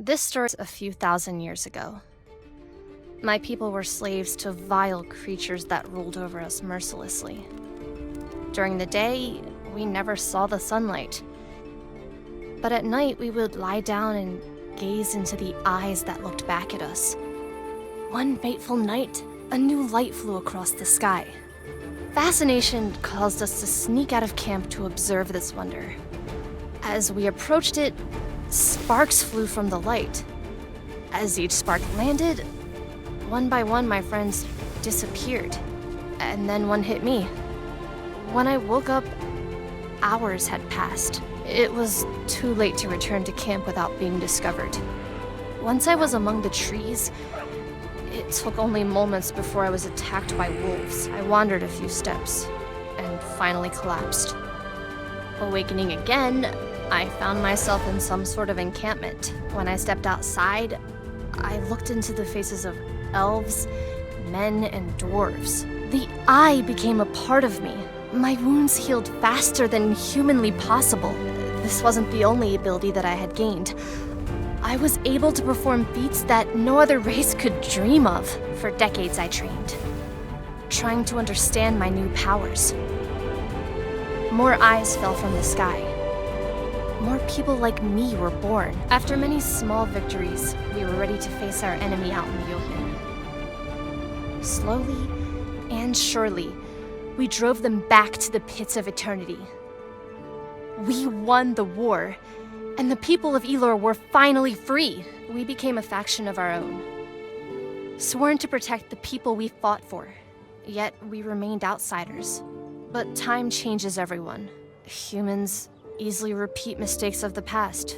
This starts a few thousand years ago. My people were slaves to vile creatures that ruled over us mercilessly. During the day, we never saw the sunlight. But at night, we would lie down and gaze into the eyes that looked back at us. One fateful night, a new light flew across the sky. Fascination caused us to sneak out of camp to observe this wonder. As we approached it, sparks flew from the light. As each spark landed, one by one my friends disappeared, and then one hit me. When I woke up, hours had passed. It was too late to return to camp without being discovered. Once I was among the trees, it took only moments before I was attacked by wolves. I wandered a few steps, and finally collapsed. Awakening again, I found myself in some sort of encampment. When I stepped outside, I looked into the faces of elves, men, and dwarves. The eye became a part of me. My wounds healed faster than humanly possible. This wasn't the only ability that I had gained. I was able to perform feats that no other race could dream of. For decades I trained, trying to understand my new powers. More eyes fell from the sky. More people like me were born. After many small victories, we were ready to face our enemy out in the open. Slowly and surely, we drove them back to the pits of eternity. We won the war, and the people of Elor were finally free. We became a faction of our own, sworn to protect the people we fought for. Yet we remained outsiders. But time changes everyone. Humans easily repeat mistakes of the past.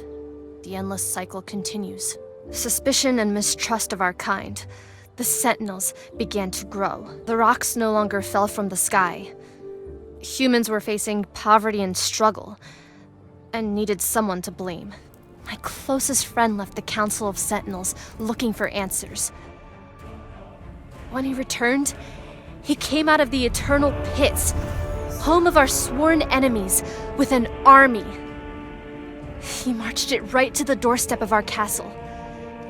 The endless cycle continues. Suspicion and mistrust of our kind. The sentinels began to grow. The rocks no longer fell from the sky. Humans were facing poverty and struggle, and needed someone to blame. My closest friend left the Council of Sentinels looking for answers. When he returned, he came out of the eternal pits, home of our sworn enemies, with an army. He marched it right to the doorstep of our castle,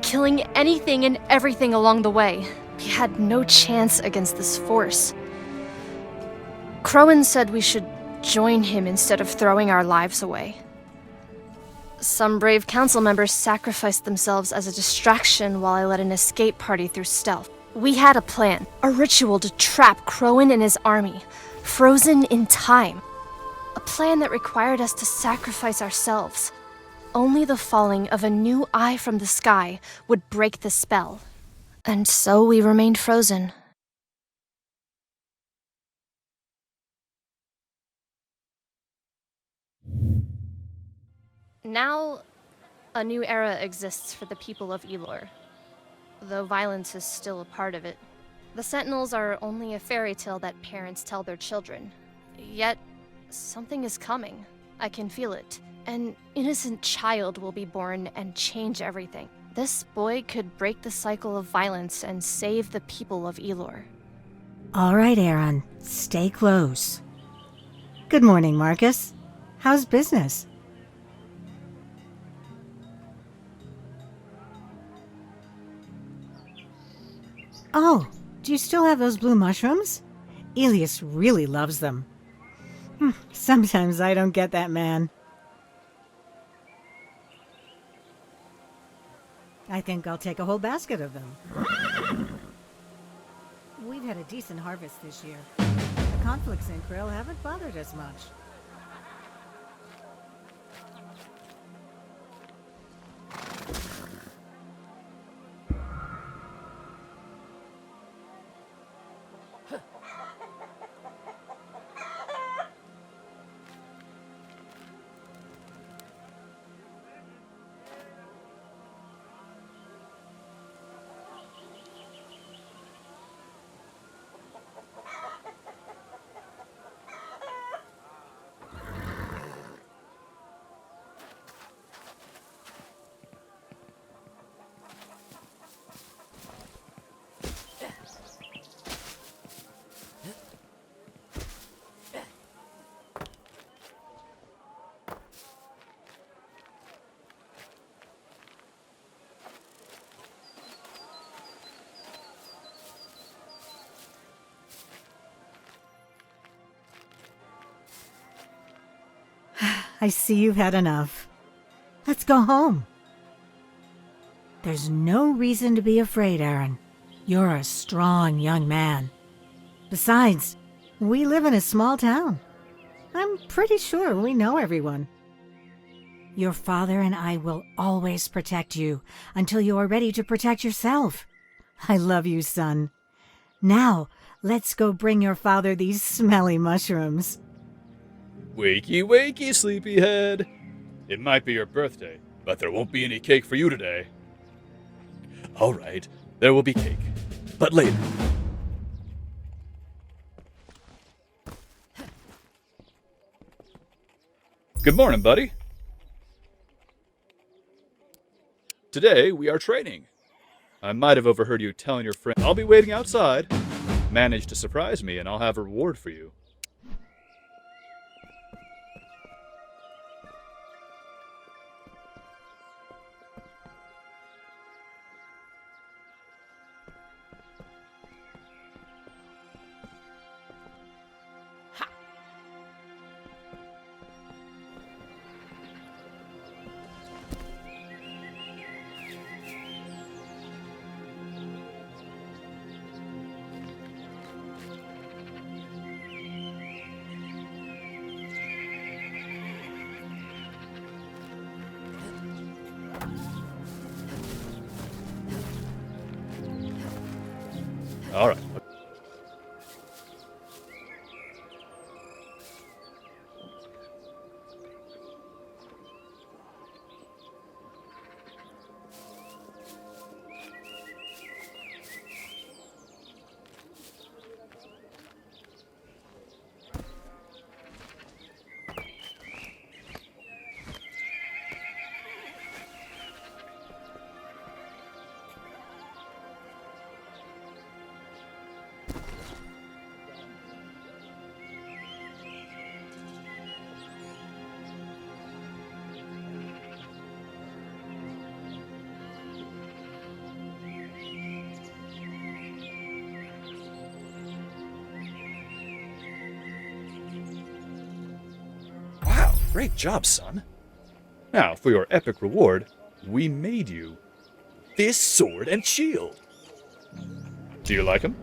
killing anything and everything along the way. We had no chance against this force. Crowan said we should join him instead of throwing our lives away. Some brave council members sacrificed themselves as a distraction while I led an escape party through stealth. We had a plan, a ritual to trap Crowan and his army, frozen in time. A plan that required us to sacrifice ourselves. Only the falling of a new eye from the sky would break the spell. And so we remained frozen. Now, a new era exists for the people of Elor, though violence is still a part of it. The Sentinels are only a fairy tale that parents tell their children. Yet, something is coming. I can feel it. An innocent child will be born and change everything. This boy could break the cycle of violence and save the people of Elor. All right, Aron. Stay close. Good morning, Marcus. How's business? Oh, do you still have those blue mushrooms? Elias really loves them. Sometimes I don't get that man. I think I'll take a whole basket of them. We've had a decent harvest this year. The conflicts in Krill haven't bothered us much. I see you've had enough. Let's go home. There's no reason to be afraid, Aron. You're a strong young man. Besides, we live in a small town. I'm pretty sure we know everyone. Your father and I will always protect you until you are ready to protect yourself. I love you, son. Now, let's go bring your father these smelly mushrooms. Wakey, wakey, sleepyhead. It might be your birthday, but there won't be any cake for you today. All right, there will be cake, but later. Good morning, buddy. Today, we are training. I might have overheard you telling your friend, I'll be waiting outside. Manage to surprise me and I'll have a reward for you. All right. Wow, great job, son. Now, for your epic reward, we made you this sword and shield. Do you like them?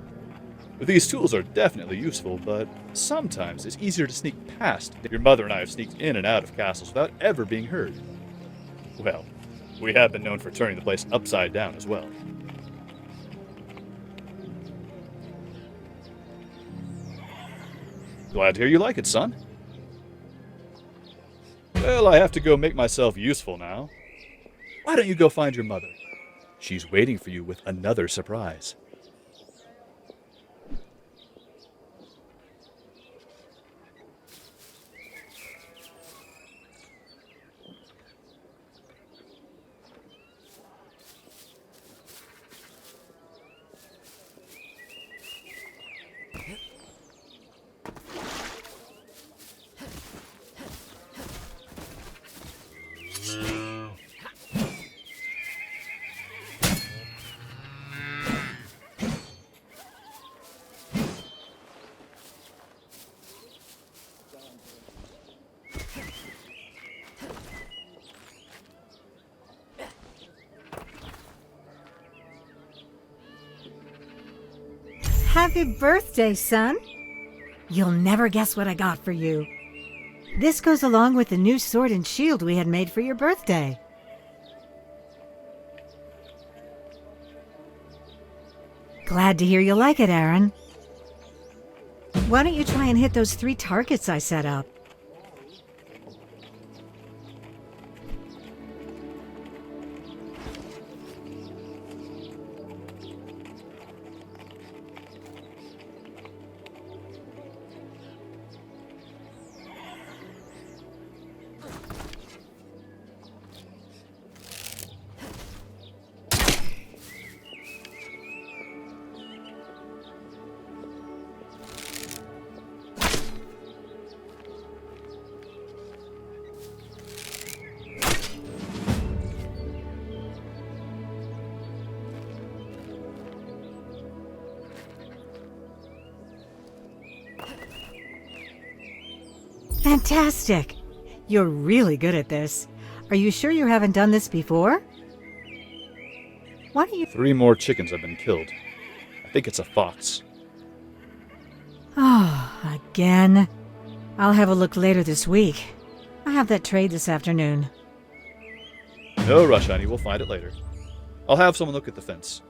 These tools are definitely useful, but sometimes it's easier to sneak past. Your mother and I have sneaked in and out of castles without ever being heard. Well, we have been known for turning the place upside down as well. Glad to hear you like it, son. Well, I have to go make myself useful now. Why don't you go find your mother? She's waiting for you with another surprise. Happy birthday, son. You'll never guess what I got for you. This goes along with the new sword and shield we had made for your birthday. Glad to hear you like it, Aron. Why don't you try and hit those 3 targets I set up? Fantastic! You're really good at this. Are you sure you haven't done this before? Why don't you... 3 more chickens have been killed. I think it's a fox. Oh, again? I'll have a look later this week. I have that trade this afternoon. No rush, honey. We'll find it later. I'll have someone look at the fence.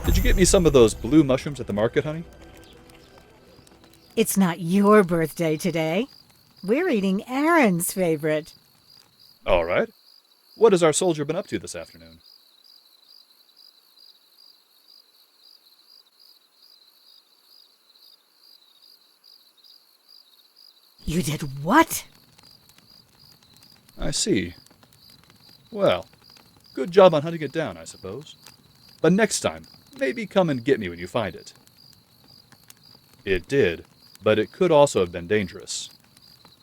Did you get me some of those blue mushrooms at the market, honey? It's not your birthday today. We're eating Aron's favorite. All right. What has our soldier been up to this afternoon? You did what? I see. Well, good job on hunting it down, I suppose. But next time, maybe come and get me when you find it. It did, but it could also have been dangerous.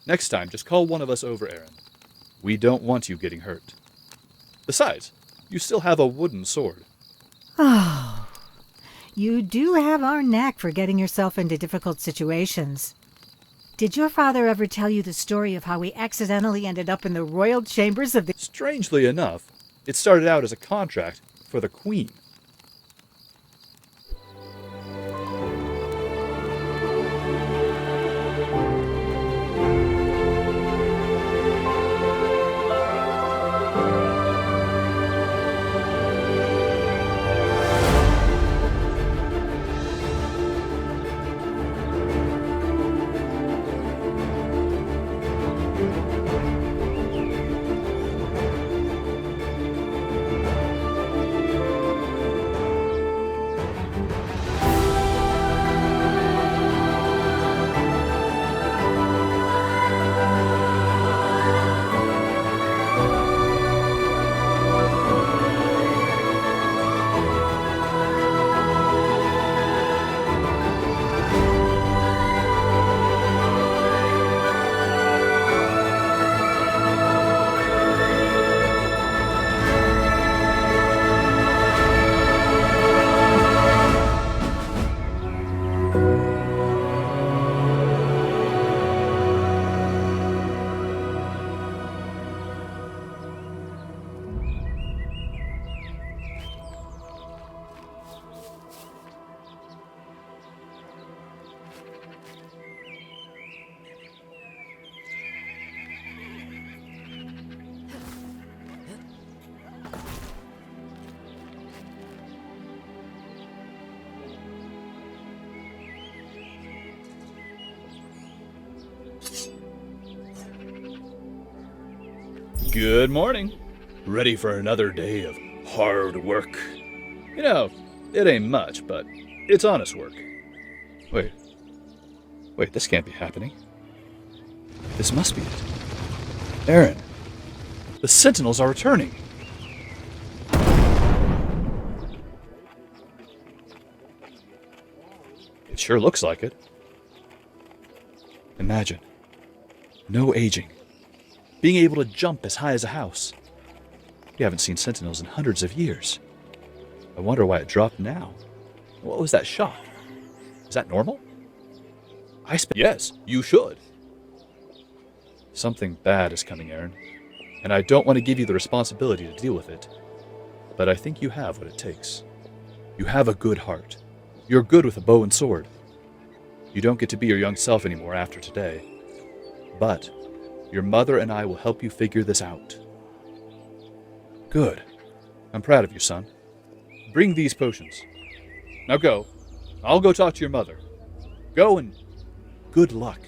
Next time, just call one of us over, Aron. We don't want you getting hurt. Besides, you still have a wooden sword. Oh, you do have our knack for getting yourself into difficult situations. Did your father ever tell you the story of how we accidentally ended up in the royal chambers of the... Strangely enough, it started out as a contract for the Queen. Good morning. Ready for another day of hard work? You know, it ain't much, but it's honest work. Wait, this can't be happening. This must be it. Aron, the Sentinels are returning. It sure looks like it. Imagine. No aging. Being able to jump as high as a house. We haven't seen Sentinels in hundreds of years. I wonder why it dropped now. What was that shot? Is that normal? Yes, you should. Something bad is coming, Aron, and I don't want to give you the responsibility to deal with it. But I think you have what it takes. You have a good heart. You're good with a bow and sword. You don't get to be your young self anymore after today. But your mother and I will help you figure this out. Good. I'm proud of you, son. Bring these potions. Now go. I'll go talk to your mother. Go and good luck.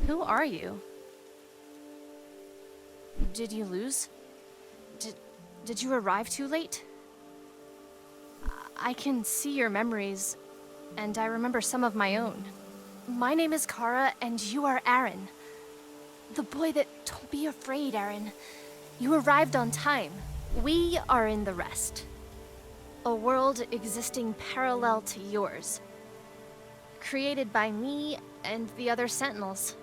Who are you? Did you lose? Did you arrive too late? I can see your memories, and I remember some of my own. My name is Kara, and you are Aron. The boy that... Don't be afraid, Aron. You arrived on time. We are in the rest. A world existing parallel to yours. Created by me and the other Sentinels.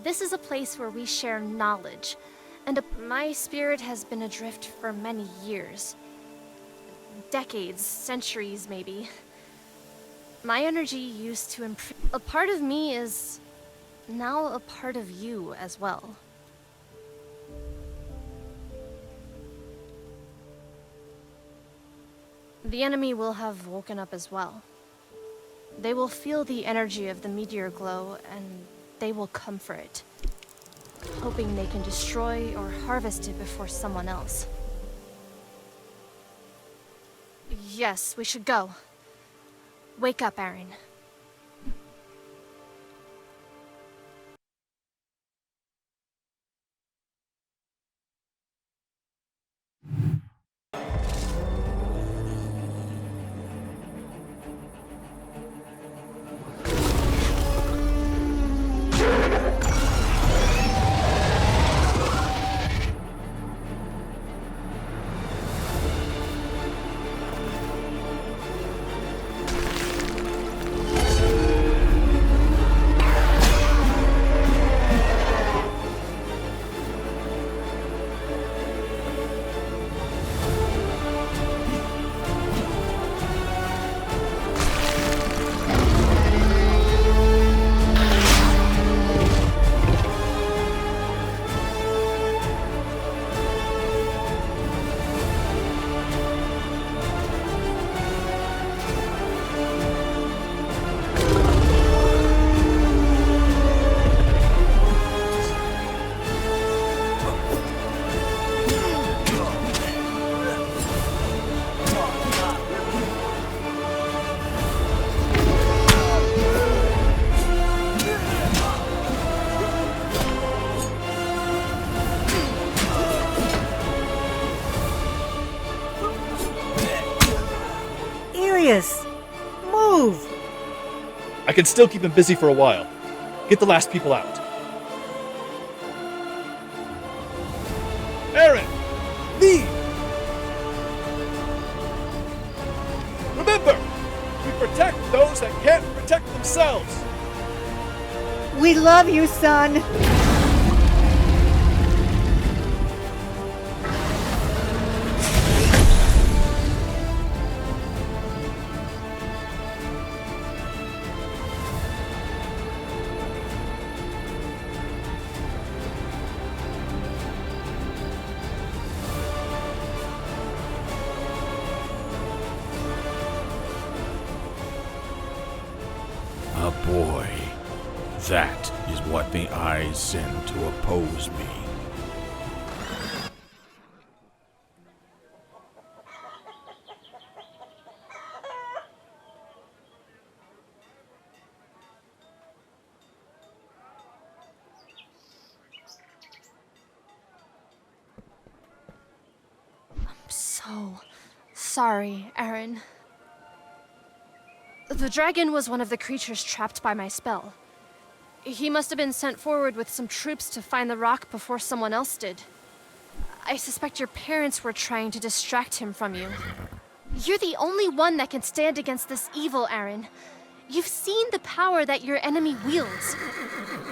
This is a place where we share knowledge, and my spirit has been adrift for many years. Decades, centuries maybe. My energy used to improve. A part of me is now a part of you as well. The enemy will have woken up as well. They will feel the energy of the meteor glow, and they will come for it, hoping they can destroy or harvest it before someone else. Yes, we should go. Wake up, Aron. Move! I can still keep him busy for a while. Get the last people out. Aron! Lead! Remember! We protect those that can't protect themselves! We love you, son! A boy. That is what the eyes send to oppose me. So sorry, Aron. The dragon was one of the creatures trapped by my spell. He must have been sent forward with some troops to find the rock before someone else did. I suspect your parents were trying to distract him from you. You're the only one that can stand against this evil, Aron. You've seen the power that your enemy wields.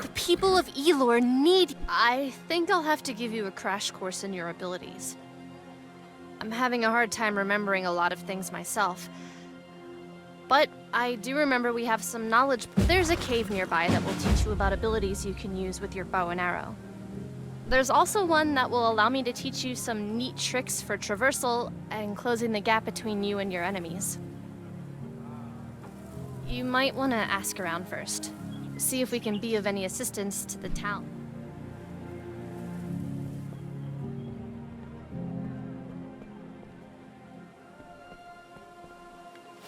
The people of Elor need... I think I'll have to give you a crash course in your abilities. I'm having a hard time remembering a lot of things myself. But I do remember we have some knowledge. There's a cave nearby that will teach you about abilities you can use with your bow and arrow. There's also one that will allow me to teach you some neat tricks for traversal and closing the gap between you and your enemies. You might want to ask around first. See if we can be of any assistance to the town.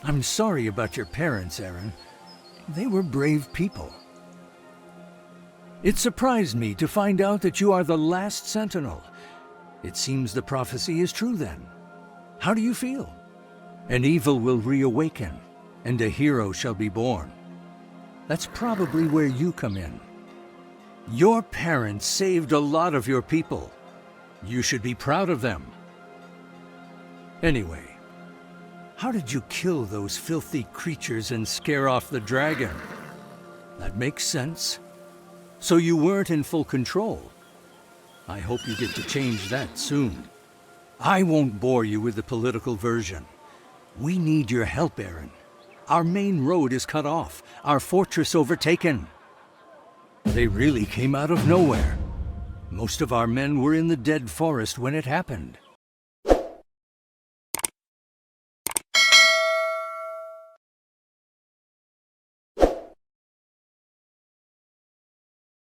I'm sorry about your parents, Aron. They were brave people. It surprised me to find out that you are the last Sentinel. It seems the prophecy is true then. How do you feel? An evil will reawaken, and a hero shall be born. That's probably where you come in. Your parents saved a lot of your people. You should be proud of them. Anyway, how did you kill those filthy creatures and scare off the dragon? That makes sense. So you weren't in full control. I hope you get to change that soon. I won't bore you with the political version. We need your help, Aron. Our main road is cut off, our fortress overtaken. They really came out of nowhere. Most of our men were in the dead forest when it happened.